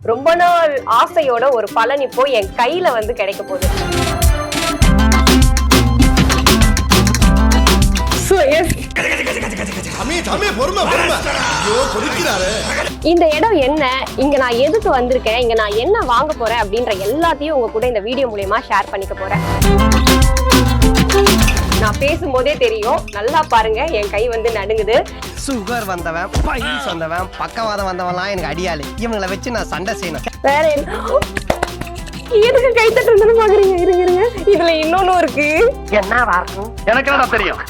ரொம்ப நாள் ஆசையோட ஒரு பலன் இப்போ என் கையில வந்து கிடைக்க போகுது. இந்த இடம் என்ன, இங்க நான் எதுக்கு வந்திருக்கேன், இங்க நான் என்ன வாங்க போறேன் அப்படின்ற எல்லாத்தையும் உங்க கூட இந்த வீடியோ மூலமா ஷேர் பண்ணிக்க போறேன். நான் பேசும்போதே தெரியும், நல்லா பாருங்க என் கை வந்து நடுங்குது. சுகர் வந்தவன், பைல்ஸ் வந்தவன், பக்கவாதம் வந்தவன்லாம் எனக்கு அடியாளு. இவங்களை வச்சு நான் சண்டை செய்யணும். வேற எதுக்கு கை தட்டுறதுன்னு பாக்குறீங்க? இருங்க, இதுல இன்னொன்னு இருக்கு. என்ன வரணும் எனக்கு என்ன தெரியும்,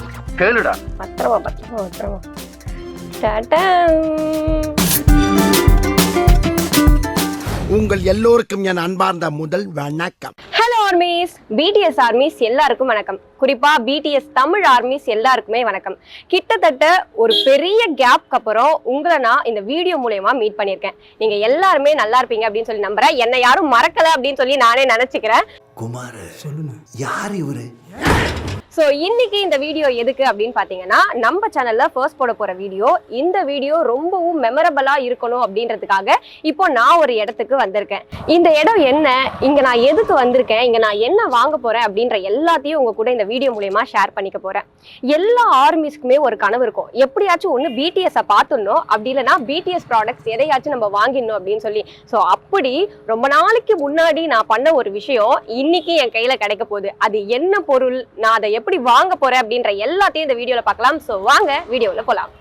கேளுடா. பத்திரமா டாடா. உங்கள் எல்லோருக்கும் என் அன்பார்ந்த முதல் வணக்கம். ஹலோ ஆர்மிஸ், பிடிஎஸ் ஆர்மிஸ் எல்லாருக்கும் வணக்கம். குறிப்பா பிடிஎஸ் தமிழ் ஆர்மிஸ் எல்லாருக்குமே வணக்கம். கிட்டத்தட்ட ஒரு பெரிய கேப்க்கு அப்புறம் உங்களை நான் இந்த வீடியோ மூலமா மீட் பண்ணியிருக்கேன். நீங்க எல்லாருமே நல்லா இருப்பீங்க அப்படின்னு சொல்லி நம்புறேன். என்னை யாரும் மறக்கல அப்படின்னு சொல்லி நானே நினைச்சுக்கிறேன். குமார் சொல்லுங்க, யார் இவரு? ஸோ இன்னைக்கு இந்த வீடியோ எதுக்கு அப்படின்னு பார்த்தீங்கன்னா, நம்ம சேனல்ல ஃபர்ஸ்ட் போட போற வீடியோ. இந்த வீடியோ ரொம்பவும் மெமரபிளா இருக்கணும் அப்படின்றதுக்காக இப்போ நான் ஒரு இடத்துக்கு வந்திருக்கேன். இந்த இடம் என்ன, இங்க நான் எதுக்கு வந்திருக்கேன், இங்க நான் என்ன வாங்க போறேன் அப்படின்ற எல்லாத்தையும் உங்க கூட இந்த வீடியோ மூலமா ஷேர் பண்ணிக்க போறேன். எல்லா ஆர்மிஸ்க்குமே ஒரு கனவு இருக்கும், எப்படியாச்சும் ஒன்று பிடிஎஸ்ஸை பார்த்துடணும், அப்படி இல்லைன்னா பிடிஎஸ் ப்ராடக்ட்ஸ் எதையாச்சும் நம்ம வாங்கிடணும் அப்படின்னு சொல்லி. ஸோ அப்படி ரொம்ப நாளைக்கு முன்னாடி நான் பண்ண ஒரு விஷயம் இன்னைக்கு என் கையில கிடைக்க போகுது. அது என்ன பொருள், நான் அதை எப்படி வாங்க போறேன் அப்படின்ற எல்லாத்தையும் இந்த வீடியோல பார்க்கலாம். சோ வாங்க வீடியோல போலாம்.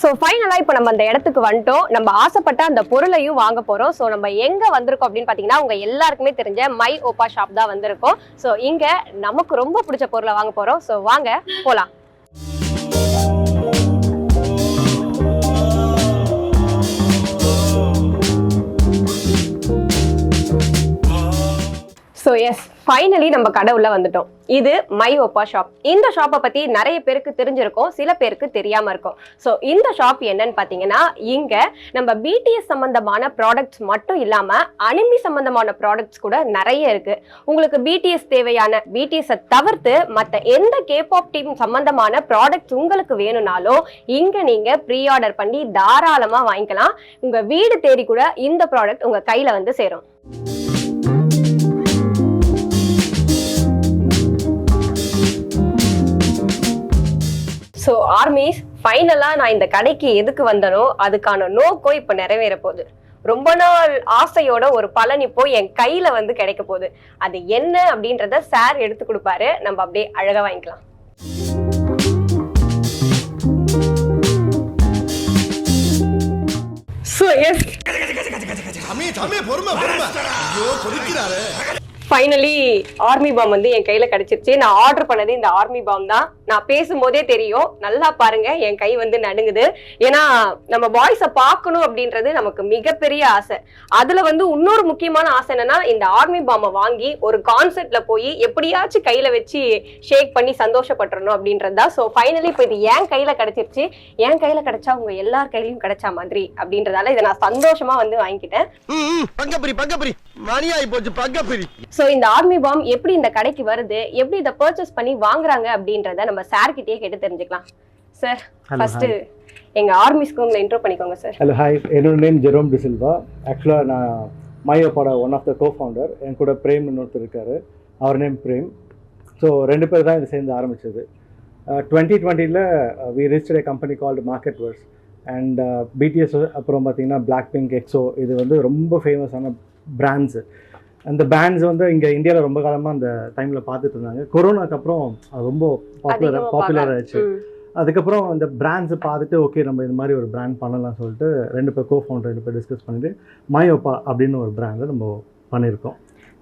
ஸோ ஃபைனலாக இப்போ நம்ம அந்த இடத்துக்கு வந்துட்டோம். நம்ம ஆசைப்பட்ட அந்த பொருளையும் வாங்க போகிறோம். ஸோ நம்ம எங்கே வந்திருக்கோம் அப்படின்னு பார்த்தீங்கன்னா, உங்கள் எல்லாருக்குமே தெரிஞ்ச மை ஓப்பா ஷாப் தான் வந்திருக்கோம். ஸோ இங்கே நமக்கு ரொம்ப பிடிச்ச பொருளை வாங்க போகிறோம். ஸோ வாங்க போகலாம். ஸோ எஸ், ஃபைனலி நம்ம கடை உள்ள வந்துட்டோம். இது மை ஓப்பா ஷாப். இந்த ஷாப்பை பற்றி நிறைய பேருக்கு தெரிஞ்சிருக்கும், சில பேருக்கு தெரியாமல் இருக்கும். ஸோ இந்த ஷாப் என்னன்னு பார்த்தீங்கன்னா, இங்கே நம்ம பிடிஎஸ் சம்மந்தமான ப்ராடக்ட்ஸ் மட்டும் இல்லாமல் அனிமி சம்மந்தமான ப்ராடக்ட்ஸ் கூட நிறைய இருக்குது. உங்களுக்கு பிடிஎஸ் தேவையான, பிடிஎஸை தவிர்த்து மற்ற எந்த கேபாப் டீம் சம்மந்தமான ப்ராடக்ட்ஸ் உங்களுக்கு வேணும்னாலும் இங்கே நீங்கள் ப்ரீ ஆர்டர் பண்ணி தாராளமாக வாங்கிக்கலாம். உங்கள் வீடு தேடி கூட இந்த ப்ராடக்ட் உங்கள் கையில் வந்து சேரும். ஸோ ஆர்மிஸ், ஃபைனலாக நான் இந்த கடைக்கு எதுக்கு வந்தனோ அதுக்கான நோக்கம் இப்போ நிறைவேற போகுது. ரொம்ப நாள் ஆசையோட ஒரு பலன் இப்போ என் கையில வந்து கிடைக்க போகுது. அது என்ன அப்படின்றத சார் எடுத்து கொடுப்பாரு, நம்ம அப்படியே அழகா வாங்கிக்கலாம். So yes, finally army bomb வந்து என் கையில கிடைச்சிருச்சு. நான் ஆர்டர் பண்ணது இந்த ஆர்மி பாம் தான். நான் பேசும்போதே தெரியும், நல்லா பாருங்க என் கை வந்து நடுங்குது. ஏன்னா நம்ம பாய்ஸை பார்க்கணும் அப்படின்றது நமக்கு மிகப்பெரிய ஆசை. அதுல வந்து இன்னொரு முக்கியமான ஆசை என்னன்னா, இந்த ஆர்மி பாமை வாங்கி ஒரு கான்சர்ட்ல போய் எப்படியாச்சும் கையில வச்சு ஷேக் பண்ணி சந்தோஷப்பட்டுறணும் அப்படின்றதுதான். ஸோ ஃபைனலி இப்போ இது என் கையில கிடைச்சிருச்சு. என் கையில கிடைச்சா உங்க எல்லார் கையிலையும் கிடைச்சா மாதிரி அப்படின்றதால இதை நான் சந்தோஷமா வந்து வாங்கிக்கிட்டேன். சோ இந்த ஆர்மி பாம் எப்படி இந்த கடைக்கு வருது, எப்படி இதை பர்ச்சேஸ் பண்ணி வாங்குறாங்க அப்படின்றத நம்ம சார் கிட்டயே கேட்டு தெரிஞ்சுக்கலாம். சார், ஃபர்ஸ்ட் எங்க ஆர்மிஸ்க்கு உங்களை இன்ட்ரோ பண்ணிக்கோங்க சார். Hello, hi. என்னோட நேம் ஜெரோம் டிசில்வா. ஆக்சுவலாக நான் மை ஓப்பாவோட one of the co founder. என் கூட பிரேம் இன்னொருத்தர் இருக்கார், அவர் நேம் பிரேம். ஸோ 2 பேர் தான் இது சேர்ந்து ஆரம்பித்தது. 2020 we registered a company called Marketverse and BTS. அப்புறம் பார்த்தீங்கன்னா பிளாக் பிங்க், எக்ஸோ, இது வந்து ரொம்ப ஃபேமஸான பிராண்ட்ஸு. அந்த பேண்ட்ஸ் வந்து இங்கே இந்தியாவில் ரொம்ப காலமாக அந்த டைமில் பார்த்துட்டு இருந்தாங்க. கொரோனாக்கு அப்புறம் அது ரொம்ப பாப்புலர் ஆயிடுச்சு. அதுக்கப்புறம் அந்த பிராண்ட்ஸை பார்த்துட்டு ஓகே நம்ம இந்த மாதிரி ஒரு பிராண்ட் பண்ணலாம் சொல்லிட்டு 2 பேர் கோ ஃபவுண்டர் 2 பேர் டிஸ்கஸ் பண்ணிவிட்டு மை ஓப்பா அப்படின்னு ஒரு பிராண்டை நம்ம பண்ணியிருக்கோம்.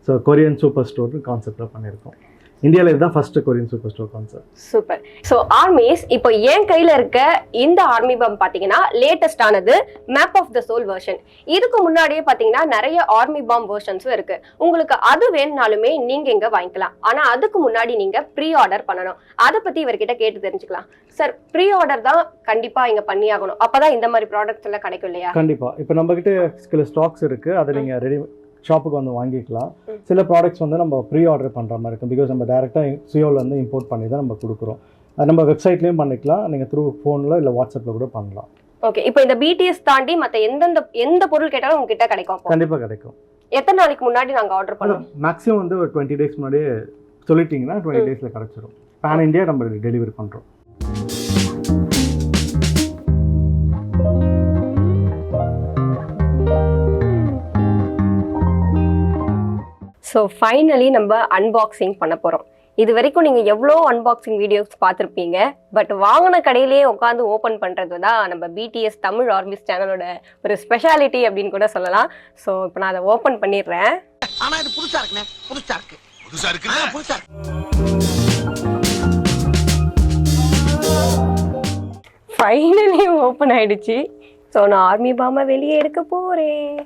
ஸோ கொரியன் சூப்பர் ஸ்டோர் கான்செப்டில் பண்ணியிருக்கோம். இந்தியாவில் இதுதான் first Korean super store concept. Super. So armies, இப்போ என் கையில இருக்க இந்த ஆர்மி பம் பாத்தீங்கன்னா லேட்டஸ்ட் ஆனது map of the soul version. இதுக்கு முன்னாடியே பாத்தீங்கன்னா நிறைய ஆர்மி பாம் வெர்ஷன்ஸும் இருக்கு. உங்களுக்கு அது வேணும்னாலுமே நீங்க இங்க வாங்கிக்கலாம். ஆனா அதுக்கு முன்னாடி நீங்க ப்ரீ ஆர்டர் பண்ணணும். அதை பத்தி இவர்கிட்ட கேட்டு தெரிஞ்சுக்கலாம். சார், ப்ரீ ஆர்டர் தான் கண்டிப்பா இங்க பண்ணி ஆகணும், அப்பதான் இந்த மாதிரி ப்ராடக்ட்ஸ் எல்லாம் கிடைக்கும் இல்லையா? கண்டிப்பா. இப்போ நம்ம கிட்ட சில ஸ்டாக்ஸ் இருக்கு, அதை நீங்க ரெடி ஷாப்புக்கு வந்து வாங்கிக்கலாம். சில ப்ராடக்ட்ஸ் வந்து நம்ம ப்ரீ ஆர்டர் பண்ணுற மாதிரி இருக்கும். பிகாஸ் நம்ம டேரெக்டாக சியோவில் வந்து இம்போர்ட் பண்ணி தான் நம்ம கொடுக்குறோம். அது நம்ம வெப்சைட்லேயும் பண்ணிக்கலாம், நீங்கள் த்ரூ ஃபோனில் இல்லை வாட்ஸ்அப்பில் கூட பண்ணலாம். ஓகே. இப்போ இந்த பிடிஎஸ் தாண்டி மற்ற எந்த பொருள் கேட்டாலும் உங்ககிட்ட கிடைக்கும்? கண்டிப்பாக கிடைக்கும். எத்தனை நாளைக்கு முன்னாடி நாங்கள் ஆர்டர் பண்ணோம்? மேக்ஸிமம் வந்து ஒரு 20 days முன்னாடியே சொல்லிட்டீங்கன்னா 20 daysல கிடச்சிரும். பேன் இண்டியா நம்ம டெலிவரி பண்ணுறோம். ஸோ ஃபைனலி நம்ம அன்பாக்சிங் பண்ண போகிறோம். இது வரைக்கும் நீங்கள் எவ்வளோ அன்பாக்சிங் வீடியோஸ் பார்த்துருப்பீங்க. பட் வாங்கின கடையிலேயே உட்காந்து ஓப்பன் பண்ணுறது தான் நம்ம பிடிஎஸ் தமிழ் ஆர்மிஸ் சேனலோட ஒரு ஸ்பெஷாலிட்டி அப்படின்னு கூட சொல்லலாம். ஸோ இப்போ நான் அதை ஓப்பன் பண்ணிடுறேன். ஆனா இது புதுசா இருக்குண்ணே. புதுசா இருக்கு. புதுசா இருக்கு. ஃபைனலி ஓப்பன் ஆயிடுச்சு. ஸோ நான் ஆர்மி பாமை வெளியே எடுக்க போகிறேன்.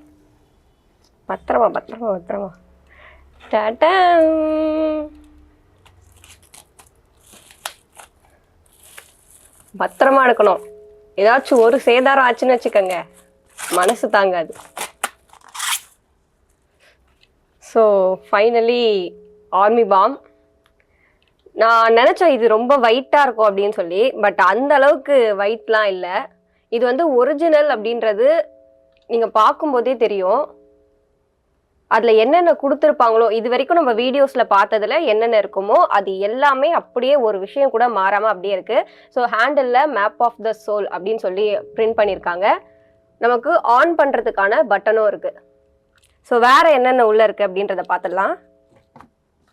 பத்திரமா பத்திரமா பத்திரமா. டாடா. பத்திரமா எடுக்கணும். ஏதாச்சும் ஒரு சேதாரம் ஆச்சுன்னு வச்சுக்கோங்க, மனசு தாங்காது. So finally army bomb. நான் நினச்சேன் இது ரொம்ப வெயிட்டாக இருக்கும் அப்படின்னு சொல்லி, பட் அந்த அளவுக்கு வெயிட்லாம் இல்லை. இது வந்து ஒரிஜினல் அப்படின்றது நீங்கள் பார்க்கும்போதே தெரியும். அதில் என்னென்ன கொடுத்துருப்பாங்களோ, இது வரைக்கும் நம்ம வீடியோஸில் பார்த்ததில் என்னென்ன இருக்குமோ அது எல்லாமே அப்படியே ஒரு விஷயம் கூட மாறாமல் அப்படியே இருக்குது. ஸோ ஹேண்டிலில் மேப் ஆஃப் த சோல் அப்படின்னு சொல்லி பிரிண்ட் பண்ணியிருக்காங்க. நமக்கு ஆன் பண்ணுறதுக்கான பட்டனும் இருக்குது. ஸோ வேறு என்னென்ன உள்ளே இருக்குது அப்படின்றத பார்த்துடலாம்.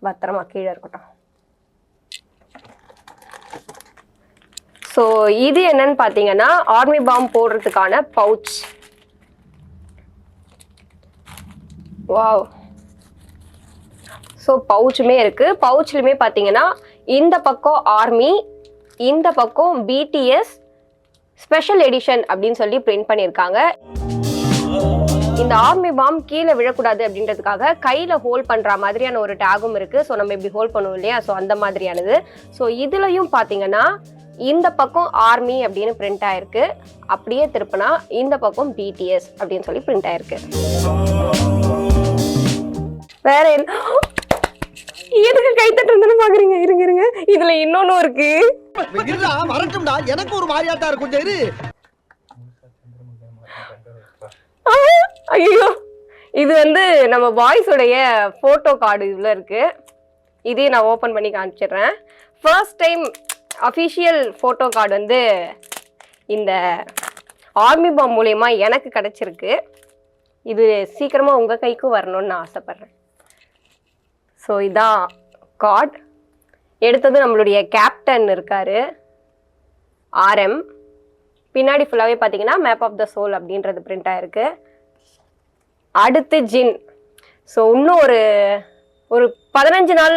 பத்திரமா கீழே இருக்கட்டும். ஸோ இது என்னன்னு பார்த்தீங்கன்னா ஆர்மி பாம் போடுறதுக்கான பவுச். வாவ். ஸோ பவுச்சுமே இருக்குது. பவுச்லையுமே பார்த்தீங்கன்னா இந்த பக்கம் ஆர்மி, இந்த பக்கம் பிடிஎஸ் ஸ்பெஷல் எடிஷன் அப்படின்னு சொல்லி பிரிண்ட் பண்ணியிருக்காங்க. இந்த ஆர்மி பாம் கீழே விழக்கூடாது அப்படின்றதுக்காக கையில் ஹோல்ட் பண்ணுற மாதிரியான ஒரு டேகும் இருக்குது. ஸோ நம்ம இப்படி ஹோல்ட் பண்ணுவோம் இல்லையா, ஸோ அந்த மாதிரியானது. ஸோ இதுலையும் பார்த்தீங்கன்னா இந்த பக்கம் ஆர்மி அப்படின்னு பிரிண்ட் ஆயிருக்கு. அப்படியே திருப்பினா இந்த பக்கம் பிடிஎஸ் அப்படின்னு சொல்லி பிரிண்ட் ஆயிருக்கு. வேற என்ன எதுக்கு கை தட்டுறதுன்னு பாக்குறீங்க? இருங்க இருங்க, இதுல இன்னொன்னும் இருக்கு. வரட்டும்டா, எனக்கு ஒரு மாதிரியாட்டா இருக்கும். சரி. ஐயோ, இது வந்து நம்ம பாய்ஸோடைய போட்டோ கார்டு இதுல இருக்கு. இதையும் நான் ஓபன் பண்ணி காமிச்சிடுறேன். First time official photo card வந்து இந்த ஆர்மி பாம் மூலயமா எனக்கு கிடச்சிருக்கு. இது சீக்கிரமாக உங்கள் கைக்கும் வரணும்னு நான் ஆசைப்பட்றேன். ஸோ இதான் கார்டு. எடுத்தது நம்மளுடைய கேப்டன் இருக்கார், ஆர்எம். பின்னாடி ஃபுல்லாகவே பார்த்தீங்கன்னா மேப் ஆஃப் த சோல் அப்படின்றது பிரிண்ட் ஆகிருக்கு. அடுத்து ஜின். ஸோ இன்னும் ஒரு 15 நாள்,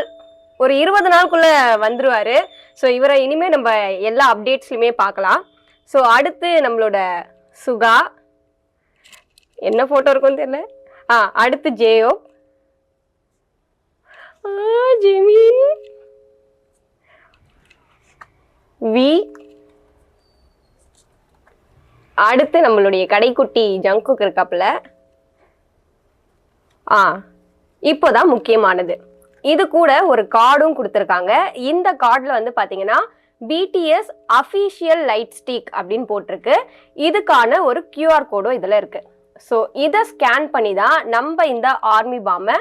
ஒரு 20 நாளுக்குள்ளே வந்துடுவார். ஸோ இவரை இனிமேல் நம்ம எல்லா அப்டேட்ஸ்லையுமே பார்க்கலாம். ஸோ அடுத்து நம்மளோட சுகா, என்ன ஃபோட்டோ இருக்குன்னு தெரியல. அடுத்து ஜேயோ, ஜெமின், வி. அடுத்து நம்மளுடைய கடைக்குட்டி ஜங்குக் இருக்காப்புல. இப்போதான் முக்கியமானது. இது கூட ஒரு கார்டும் கொடுத்துருக்காங்க. இந்த கார்டில் வந்து பார்த்தீங்கன்னா பிடிஎஸ் அஃபிஷியல் லைட் ஸ்டிக் அப்படின்னு போட்டிருக்கு. இதுக்கான ஒரு QR கோடும் இதில் இருக்குது. ஸோ இதை ஸ்கேன் பண்ணி தான் நம்ம இந்த ஆர்மி பாமை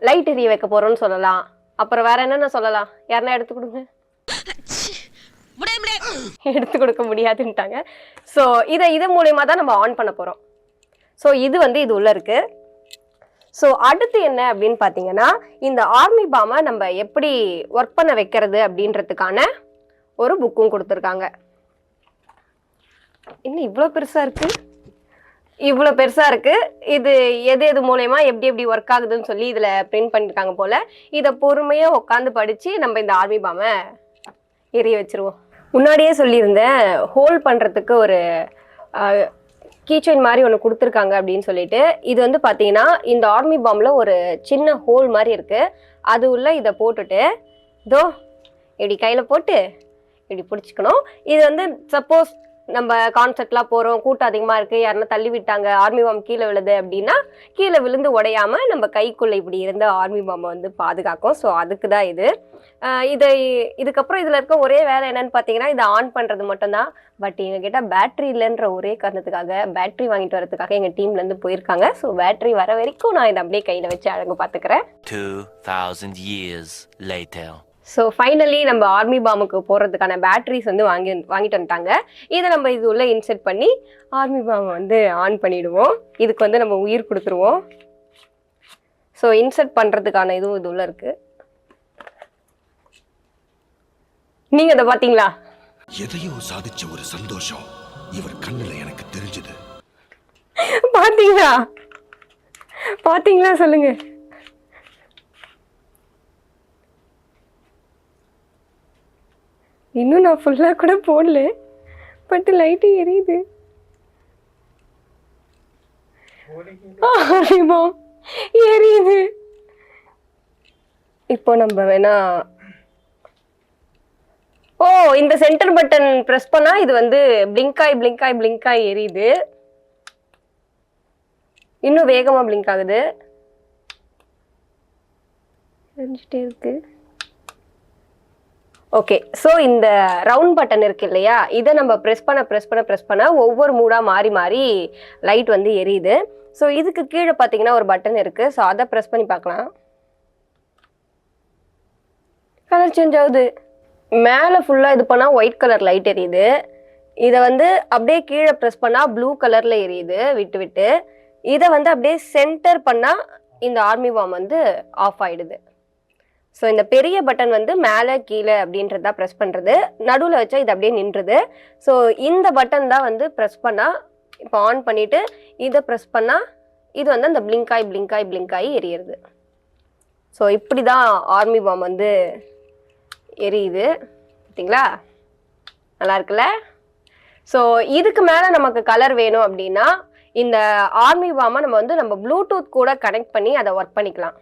லைட் எரிய வைக்க போகிறோம்னு சொல்லலாம். அப்புறம் வேற என்னென்ன சொல்லலாம்? யாருன்னா எடுத்து கொடுங்க. எடுத்து கொடுக்க முடியாதுன்ட்டாங்க. ஸோ இது மூலயமா தான் நம்ம ஆன் பண்ண போகிறோம். ஸோ இது வந்து இது உள்ள இருக்கு. ஸோ அடுத்து என்ன அப்படின்னு பார்த்தீங்கன்னா இந்த ஆர்மி பாமை நம்ம எப்படி ஒர்க் பண்ண வைக்கிறது அப்படின்றதுக்கான ஒரு புக்கும் கொடுத்துருக்காங்க. இன்னும் இவ்வளோ பெருசாக இருக்கு. இவ்வளோ பெருசா இருக்கு. இது எது எது மூலயமா எப்படி எப்படி ஒர்க் ஆகுதுன்னு சொல்லி இதுல பிரிண்ட் பண்ணிருக்காங்க போல. இதை பொறுமையா உட்காந்து படிச்சு நம்ம இந்த ஆர்மி பாமை எரிய வச்சிருவோம். முன்னாடியே சொல்லியிருந்தேன் ஹோல் பண்றதுக்கு ஒரு கீச்சைன் மாதிரி ஒன்று கொடுத்துருக்காங்க அப்படின்னு சொல்லிட்டு. இது வந்து பார்த்தீங்கன்னா இந்த ஆர்மி பாம்ல ஒரு சின்ன ஹோல் மாதிரி இருக்கு. அது உள்ள இதை போட்டுட்டு இதோ இப்படி கையில் போட்டு இப்படி பிடிச்சிக்கணும். இது வந்து சப்போஸ் நம்ம கான்செர்ட்லாம் போகிறோம், கூட்டம் அதிகமாக இருக்குது, யாருன்னா தள்ளி விட்டாங்க, ஆர்மி பாம் கீழே விழுது அப்படின்னா கீழே விழுந்து உடையாமல் நம்ம கைக்குள்ளே இப்படி இருந்த ஆர்மி பாம்பை வந்து பாதுகாக்கும். ஸோ அதுக்கு தான் இது. இதுக்கப்புறம் இதில் இருக்க ஒரே வேலை என்னன்னு பார்த்தீங்கன்னா இதை ஆன் பண்ணுறது மட்டும்தான். பட் எங்ககிட்ட பேட்ரி இல்லைன்ற ஒரே காரணத்துக்காக பேட்ரி வாங்கிட்டு வரதுக்காக எங்கள் டீம்லேருந்து போயிருக்காங்க. ஸோ பேட்ரி வர வரைக்கும் நான் இதை அப்படியே கையில் வச்சு அழகு பார்த்துக்கிறேன். 2000 years later. ஸோ ஃபைனலி நம்ம ஆர்மி பாமுக்கு போடுறதுக்கான பேட்டரிஸ் வந்து வாங்கிட்டு வந்துட்டாங்க. இதை நம்ம இது உள்ள இன்செர்ட் பண்ணி ஆர்மி பாம் வந்து ஆன் பண்ணிடுவோம். இதுக்கு வந்து நம்ம உயிர் கொடுத்துருவோம். ஸோ இன்செர்ட் பண்ணுறதுக்கான இதுவும் இது உள்ள இருக்கு. நீங்க அதை பார்த்தீங்களா? எதையோ சாதிச்ச ஒரு சந்தோஷம் இவர் கண்ணுல எனக்கு தெரிஞ்சது. பார்த்தீங்களா? பார்த்தீங்களா சொல்லுங்க. இன்னும் நான் ஃபுல்லாக கூட போடல, பட் லைட்டு எரியுது. எரியுது. இப்போ நம்ம வேணா இந்த சென்டர் பட்டன் பிரஸ் பண்ணா இது வந்து பிளிங்க் ஆகி எரியுது. இன்னும் வேகமா பிளிங்க் ஆகுது, எரிஞ்சிட்டே இருக்கு. ஓகே, ஸோ இந்த ரவுண்ட் பட்டன் இருக்கு இல்லையா, இதை நம்ம ப்ரெஸ் பண்ண ஒவ்வொரு மூடாக மாறி மாறி லைட் வந்து எரியுது. ஸோ இதுக்கு கீழே பார்த்தீங்கன்னா ஒரு பட்டன் இருக்கு. ஸோ அதை ப்ரெஸ் பண்ணி பார்க்கலாம். கலர் சேஞ்ச் ஆகுது. மேலே ஃபுல்லாக இது பண்ணால் ஒயிட் கலர் லைட் எரியுது. இதை வந்து அப்படியே கீழே ப்ரெஸ் பண்ணால் ப்ளூ கலரில் எரியுது விட்டு விட்டு. இதை வந்து அப்படியே சென்டர் பண்ணால் இந்த ஆர்மி பாம் வந்து ஆஃப் ஆகிடுது. ஸோ இந்த பெரிய பட்டன் வந்து மேலே கீழே அப்படின்றதா ப்ரெஸ் பண்ணுறது, நடுவில் வச்சா இது அப்படியே நின்றுது. ஸோ இந்த பட்டன் தான் வந்து ப்ரெஸ் பண்ணால் இப்போ ஆன் பண்ணிவிட்டு இதை ப்ரெஸ் பண்ணால் இது வந்து அந்த பிளிங்க் ஆகி எரியுது. ஸோ இப்படி தான் ஆர்மி பாம் வந்து எரியுது. பார்த்தீங்களா, நல்லா இருக்குல்ல? ஸோ இதுக்கு மேலே நமக்கு கலர் வேணும் அப்படின்னா இந்த ஆர்மி பாமை நம்ம ப்ளூடூத் கூட கனெக்ட் பண்ணி அதை ஒர்க் பண்ணிக்கலாம்.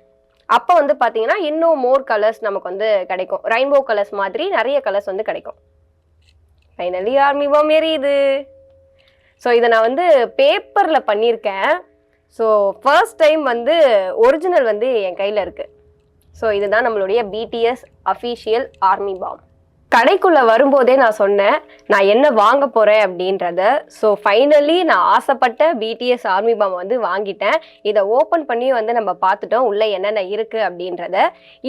அப்போ வந்து பார்த்தீங்கன்னா இன்னும் மோர் கலர்ஸ் நமக்கு வந்து கிடைக்கும். ரெயின்போ கலர்ஸ் மாதிரி நிறைய கலர்ஸ் வந்து கிடைக்கும். ஃபைனலி ஆர்மி பாம் எரியுது. ஸோ இதை நான் வந்து பேப்பரில் பண்ணியிருக்கேன். ஸோ ஃபர்ஸ்ட் டைம் வந்து ஒரிஜினல் வந்து என் கையில் இருக்குது. ஸோ இதுதான் நம்மளுடைய பிடிஎஸ் அஃபீஷியல் ஆர்மி பாம். கடைக்குள்ளே வரும்போதே நான் சொன்னேன் நான் என்ன வாங்க போகிறேன் அப்படின்றத. ஸோ ஃபைனலி நான் ஆசைப்பட்ட பிடிஎஸ் ஆர்மி பாம் வந்து வாங்கிட்டேன். இதை ஓப்பன் பண்ணி வந்து நம்ம பார்த்துட்டோம் உள்ளே என்னென்ன இருக்குது அப்படின்றத.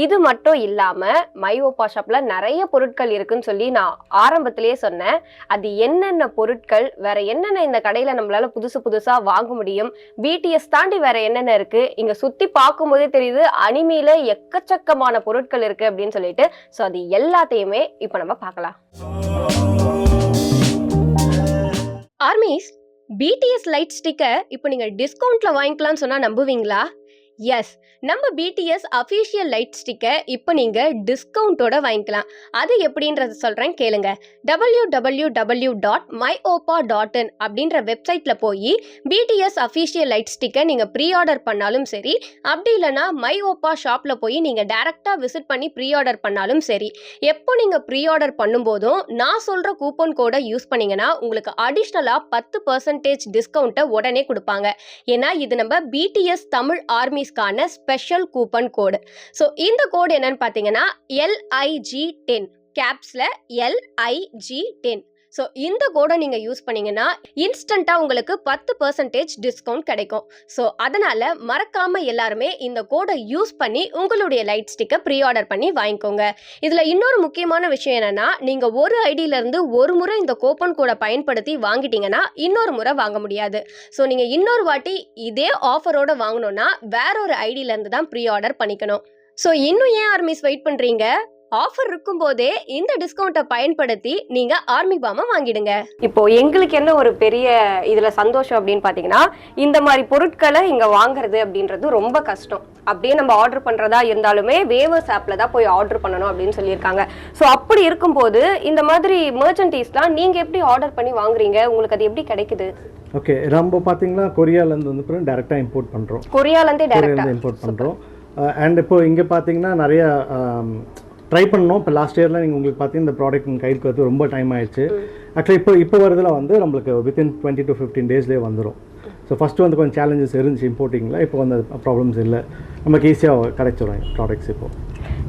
இது மட்டும் இல்லாமல் மை ஓப்பா ஷாப்பில் நிறைய பொருட்கள் இருக்குன்னு சொல்லி நான் ஆரம்பத்திலேயே சொன்னேன். அது என்னென்ன பொருட்கள், வேறு என்னென்ன இந்த கடையில் நம்மளால் புதுசாக வாங்க முடியும், பிடிஎஸ் தாண்டி வேறு என்னென்ன இருக்குது, இங்கே சுற்றி பார்க்கும்போதே தெரியுது அனிமையில் எக்கச்சக்கமான பொருட்கள் இருக்குது அப்படின்னு சொல்லிட்டு. ஸோ அது எல்லாத்தையுமே இப்போ நம்ம பார்க்கலாம். ஆர்மிஸ், பிடிஎஸ் லைட் ஸ்டிக்கர் இப்போ நீங்க டிஸ்கவுண்ட்ல வாங்கிக்கலாம்னு சொன்னா நம்புவீங்களா? எஸ், நம்ம பிடிஎஸ் அஃபீஷியல் லைட் ஸ்டிக்கர் இப்போ நீங்கள் டிஸ்கவுண்ட்டோட வாங்கிக்கலாம். அது எப்படின்றத சொல்கிறேன் கேளுங்க. www.myopa.in அப்படின்ற வெப்சைட்டில் போய் பிடிஎஸ் அஃபீஷியல் லைட் ஸ்டிக்கர் நீங்கள் ப்ரீ ஆர்டர் பண்ணாலும் சரி, அப்படி இல்லைனா மை ஓப்பா ஷாப்பில் போய் நீங்கள் டேரெக்டாக விசிட் பண்ணி ப்ரீ ஆர்டர் பண்ணாலும் சரி, எப்போ நீங்கள் ப்ரீ ஆர்டர் பண்ணும்போதும் நான் சொல்கிற கூப்பன் கோடை யூஸ் பண்ணிங்கன்னா உங்களுக்கு அடிஷ்னலாக 10% டிஸ்கவுண்ட்டை உடனே கொடுப்பாங்க. ஏன்னா இது நம்ம பிடிஎஸ் தமிழ் ஆர்மிஸ்க்கான ஸ்பெஷல் கூப்பன் கோடு. ஸோ இந்த கோடு என்னன்னு பார்த்தீங்கன்னா LIG10, கேப்ஸில் LIG10. ஸோ இந்த கோடை நீங்கள் யூஸ் பண்ணிங்கன்னா இன்ஸ்டண்ட்டாக உங்களுக்கு 10% டிஸ்கவுண்ட் கிடைக்கும். ஸோ அதனால் மறக்காமல் எல்லாருமே இந்த கோடை யூஸ் பண்ணி உங்களுடைய லைட் ஸ்டிக்கை ப்ரீ ஆர்டர் பண்ணி வாங்கிக்கோங்க. இதில் இன்னொரு முக்கியமான விஷயம் என்னென்னா, நீங்கள் ஒரு ஐடியிலேருந்து ஒரு முறை இந்த கூப்பன் கோடை பயன்படுத்தி வாங்கிட்டீங்கன்னா இன்னொரு முறை வாங்க முடியாது. ஸோ நீங்கள் இன்னொரு வாட்டி இதே ஆஃபரோடு வாங்கணுன்னா வேற ஒரு ஐடியிலேருந்து தான் ப்ரீ ஆர்டர் பண்ணிக்கணும். ஸோ இன்னும் ஏன் ஆர்மிஸ் வெயிட் பண்ணுறீங்க? ஆஃபர் இருக்கும்போதே இந்த டிஸ்கவுண்ட்டை பயன்படுத்தி நீங்க ஆர்மி பாமை வாங்கிடுங்க. இப்போ எங்களுக்கு என்ன ஒரு பெரிய இதுல சந்தோஷம் அப்படின்னு பாத்தீங்கன்னா, இந்த மாதிரி பொருட்களை இங்க வாங்குறது அப்படின்றது ரொம்ப கஷ்டம். அப்படியே நம்ம ஆர்டர் பண்றதா இருந்தாலுமே வேவர்ஸ் ஆப்ல தான் போய் ஆர்டர் பண்ணணும் அப்படின்னு சொல்லியிருக்காங்க. ஸோ அப்படி இருக்கும்போது இந்த மாதிரி மெர்ச்சன்டைஸ்லாம் நீங்க எப்படி ஆர்டர் பண்ணி வாங்குறீங்க? உங்களுக்கு அது எப்படி கிடைக்குது? ஓகே, நம்ம பார்த்தீங்கன்னா கொரியாலேருந்து வந்து டேரெக்டாக இம்போர்ட் பண்ணுறோம். கொரியாலேருந்தே டேரெக்டாக இம்போர்ட் பண்ணுறோம். அண்ட் இப்போ இங்கே பார்த்தீங்கன்னா நிறையா ட்ரை பண்ணோம். இப்போ லாஸ்ட் இயரில் நீங்கள் உங்களுக்கு பார்த்தீங்கன்னா இந்த ப்ராடக்ட் உங்கள் கைக்கு வந்து ரொம்ப டைம் ஆயிடுச்சு. ஆக்சுவலி இப்போ வரதுல வந்து நம்மளுக்கு வித்தின் 20 to 15 டேஸ்லேயே வந்துடும். ஸோ ஃபஸ்ட்டு வந்து கொஞ்சம் சேலஞ்சஸ் இருந்துச்சு இம்போர்ட்டிங்கில். இப்போ வந்து ப்ராப்ளம்ஸ் இல்லை, நமக்கு ஈஸியாக கிடைச்சிடும் ப்ராடக்ட்ஸ் இப்போது.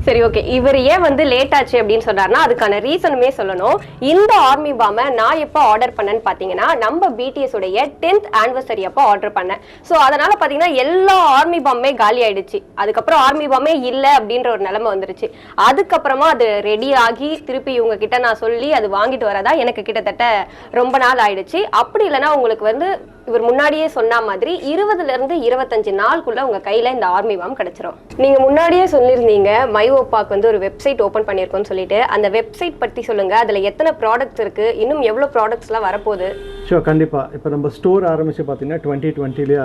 சரி, ஓகே. இவர் ஏன் வந்து லேட் ஆச்சு அப்படின்னு சொன்னார்னா அதுக்கான ரீசனுமே சொல்லணும். இந்த ஆர்மி பாமை நான் எப்போ ஆர்டர் பண்ணேன்னு பார்த்தீங்கன்னா நம்ம பிடிஎஸ் உடைய 10th ஆனிவர்சரி அப்போ ஆர்டர் பண்ணேன். ஸோ அதனால பார்த்தீங்கன்னா எல்லா ஆர்மி பாமே காலி ஆயிடுச்சு. அதுக்கப்புறம் ஆர்மி பாமே இல்லை அப்படின்ற ஒரு நிலைமை வந்துருச்சு. அதுக்கப்புறமா அது ரெடி ஆகி திருப்பி இவங்க கிட்ட நான் சொல்லி அது வாங்கிட்டு வரதா எனக்கு கிட்டத்தட்ட ரொம்ப நாள் ஆயிடுச்சு. அப்படி இல்லைன்னா உங்களுக்கு வந்து இவர் முன்னாடியே சொன்ன மாதிரி 20 இருந்து 25 நாளுக்குள்ள உங்க கையில இந்த ஆர்மி பாம் கிடைச்சிரும். நீங்க முன்னாடியே சொல்லியிருந்தீங்க மையோப்பாக்கு வந்து ஒரு வெப்சைட் ஓபன் பண்ணியிருக்கோம்னு சொல்லிட்டு, அந்த வெப்சைட் பத்தி சொல்லுங்க. அதுல எத்தனை ப்ராடக்ட்ஸ் இருக்கு, இன்னும் எவ்வளவு ப்ராடக்ட்ஸ்லாம் வரப்போகுது? ஷோர், கண்டிப்பாக. இப்போ நம்ம ஸ்டோர் ஆரம்பிச்சு பார்த்தீங்கன்னா 2020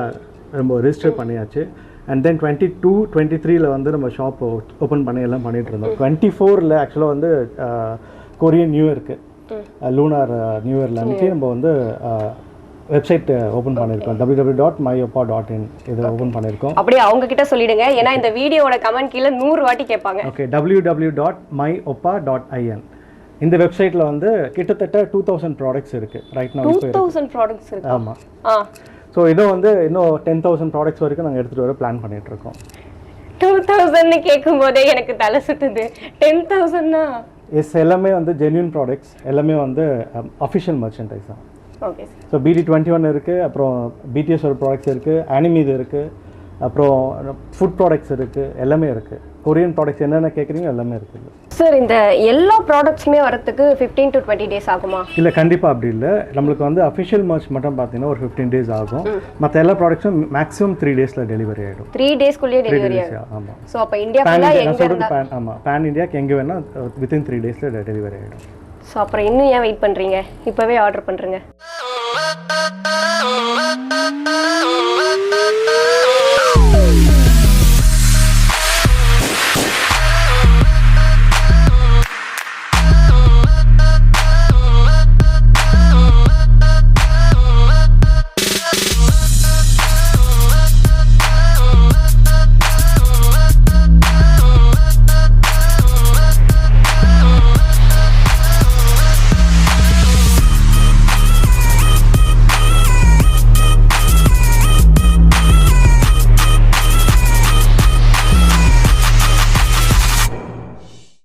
நம்ம ரெஜிஸ்டர் பண்ணியாச்சு. அண்ட் தென் 22, 23 வந்து நம்ம ஷாப் ஓப்பன் பண்ணி எல்லாம் பண்ணிட்டு இருந்தோம். 24 ஆக்சுவலாக வந்து கொரியன் நியூ இயருக்கு, லூனார் நியூ இயர்ல அன்றைக்கி நம்ம வந்து வெப்சைட் ஓப்பன் பண்ணியிருக்கோம். www.myoppa.in இதை ஓப்பன் பண்ணியிருக்கோம். அப்படியே அவங்க கிட்ட சொல்லிடுங்க, ஏன்னா இந்த வீடியோவோட கமெண்ட் கீழே 100 வாட்டி கேட்பாங்க. ஓகே, www.myoppa.in இந்த வெப்சைட்டில் வந்து கிட்டத்தட்ட 2000 ப்ராடக்ட்ஸ் இருக்குது ரைட் நவ். 2000 ப்ராடக்ட்ஸ் இருக்குது. ஆமாம். ஸோ இதுவும் வந்து இன்னும் 10,000 ப்ராடக்ட்ஸ் வரைக்கும் நாங்கள் எடுத்துகிட்டு வர பிளான் பண்ணிகிட்ருக்கோம். 2000ன்னு கேட்கும் போதே எனக்கு தலை சுத்துது. 10,000னா எஸ், எல்லாமே வந்து ஜென்யூன் ப்ராடக்ட்ஸ், எல்லாமே வந்து அஃபிஷியல் மர்ச்சன்டைஸ் தான். ஓகே. ஸோ BD21 இருக்குது, அப்புறம் BTS ஒரு ப்ராடக்ட்ஸ் இருக்குது, அனிமி இது இருக்குது, அப்புறம் ஃபுட் ப்ராடக்ட்ஸ் இருக்குது, எல்லாமே இருக்குது. கொரியன் ப்ராடக்ட்ஸ் என்னென்ன கேட்குறீங்க எல்லாமே இருக்குது. சார், இந்த எல்லா ப்ராடக்ட்ஸுமே வரத்துக்கு 15 to 20 டேஸ் ஆகுமா? இல்லை, கண்டிப்பாக அப்படி இல்லை. நம்மளுக்கு வந்து அஃபிஷியல் மர்ச் மட்டும் பார்த்தீங்கன்னா ஒரு 15 டேஸ் ஆகும். மற்ற எல்லா ப்ராடக்ட்ஸும் மேக்ஸிமம் 3 டேஸில் டெலிவரி ஆகிடும். 3 டேஸ்க்குள்ளேயே டெலிவரி ஆகும். ஆமாம். ஸோ அப்போ இந்தியா ஃபுல்லாக எங்கே இருந்தா? ஆமாம், பேன் இந்தியாவுக்கு எங்கே வேணால் வித்தின் 3 டேஸில் டெலிவரி ஆகிடும். ஸோ அப்புறம் இன்னும் ஏன் வெயிட் பண்ணுறீங்க? இப்போவே ஆர்டர் பண்ணுறேங்க.